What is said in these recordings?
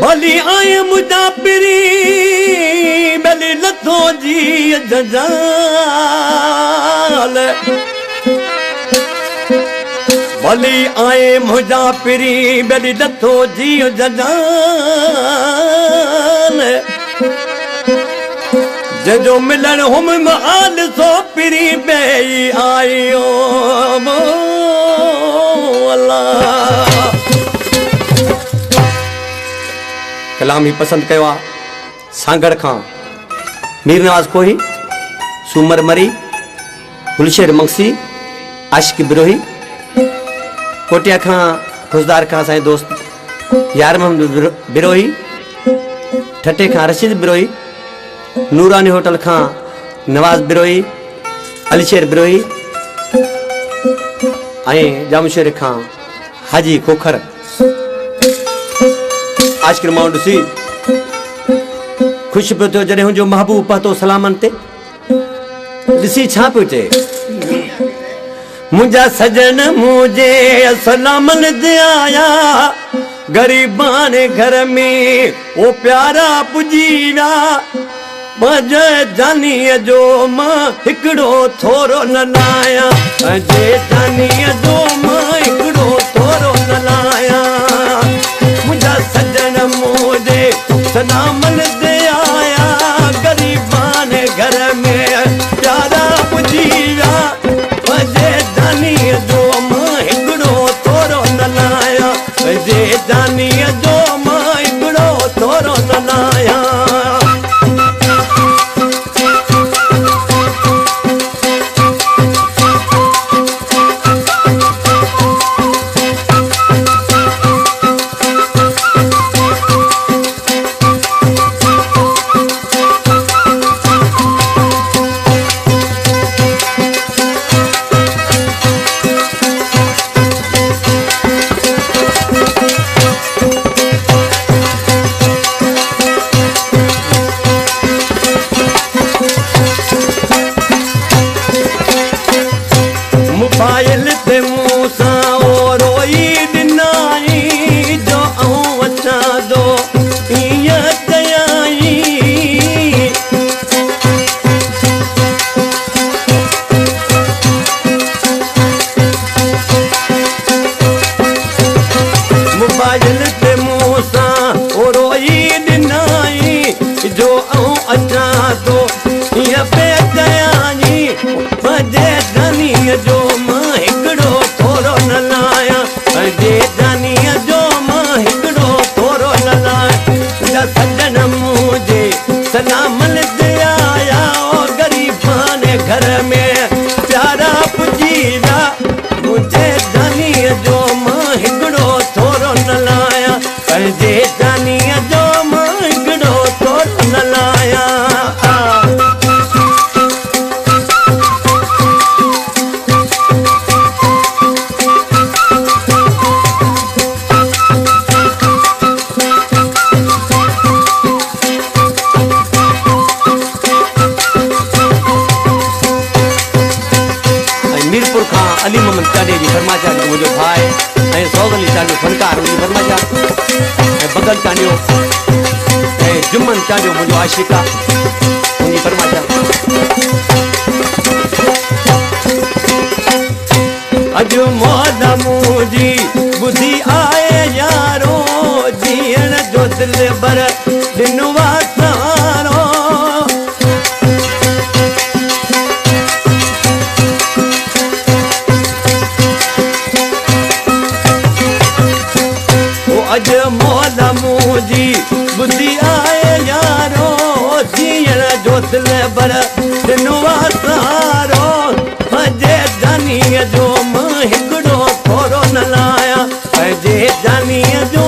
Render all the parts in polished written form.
भली आए मुजापिरी भली लथो जी जजाल भली आए मुजापिरी भली लथो जी जजाल जो मिलन हम माल सो पिरी बेई आयो अल्लाह कलाम ही पसंद कयो सांगड़ खां मीर नवाज कोही सूमर मरी गुलशेर मंगसी आशिक बिरोही कोटिया खां खुशदार खां साईं दोस्त यार मोहम्मद बिरोही ठटे खां रशीद बिरोही नूरानी होटल खां नवाज बिरोही अलीशेर बिरोही जामशेर खां हाजी खोखर आज के माउंट सी खुश पे तो जरे जो महबूब पातो सलामन ते दिसी छा पे चे मुझा सजन मुझे सलामन दे आया गरीबान घर में ओ प्यारा पुजीवा मजे जानी जो मां हिकड़ो थोरो न लाया जे जानी जो मां हिकड़ो थोरो न लाया मुझा सजन मुझे सलामन दे आया गरीबान घर में प्यारा पुजीवा मजे जानी जो मां हिकड़ो थोरो न लाया जे जानी जो मां हिकड़ो थोरो न लाया पायल ते मूसा और रोई दिनाई जो अच्छा दो ये दयाई मोबाइल ते मूसा और रोई दिनाई जो अच्छा दो ये पे दयाई मजे जानी जो सजन मुझे सलामन दे आया गरीबान घर में प्यारा पुजीवा मुझे जानी जो मां हिकड़ो थोरो न लाया जे जानी जो मां हिकड़ो थोरो न लाया अली मोहम्मद चांडे जी फरमाचा मुझो भाई सौद अली चांडो फनकार मुझी फरमाचा बगल चांडियो जुम्मन चांडियो मुझो आशिका मुझी फरमाचा अज मौज मुझी बुद्धि आए यारो जीण जो दिल भर दिनो वासारो अज मौज मुझी बुद्धि आए यारो जीण जो दिल भर दिनो वासारो मजे जानी जो मां हिकड़ो थोरो न लाया जे जानी जो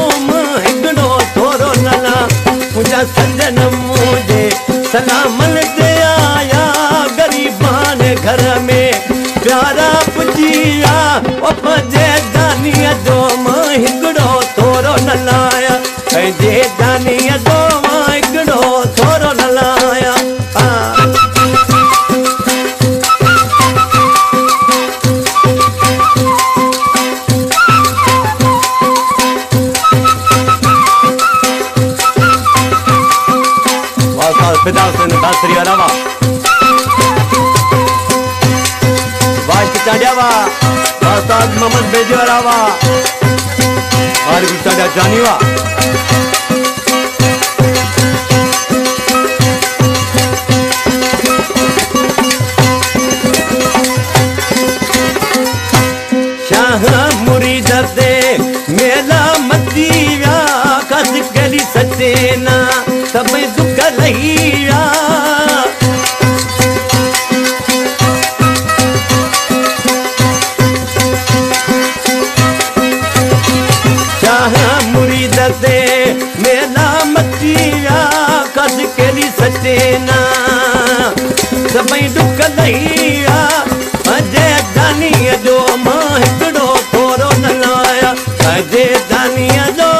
जे दानीअ जो मां हिकिड़ो थोरो न लाया जे दानीअ जो मां हिकिड़ो थोरो न लाया दासरी अलावा वाश्त चाड्यावा वास्ताद मोहम्मद बेजो अलावा वालेकुम चाड्या जानीवा शाह मुरीद दे मेला मती व्या कस गली सचेना सब दुख लहिया शाह मुरीद दे मेला मचिया कस केली सचेना सब दुख लहिया अजे दानीअ जो मां हिकिड़ो थोरो न लाया अजे दानीअ जो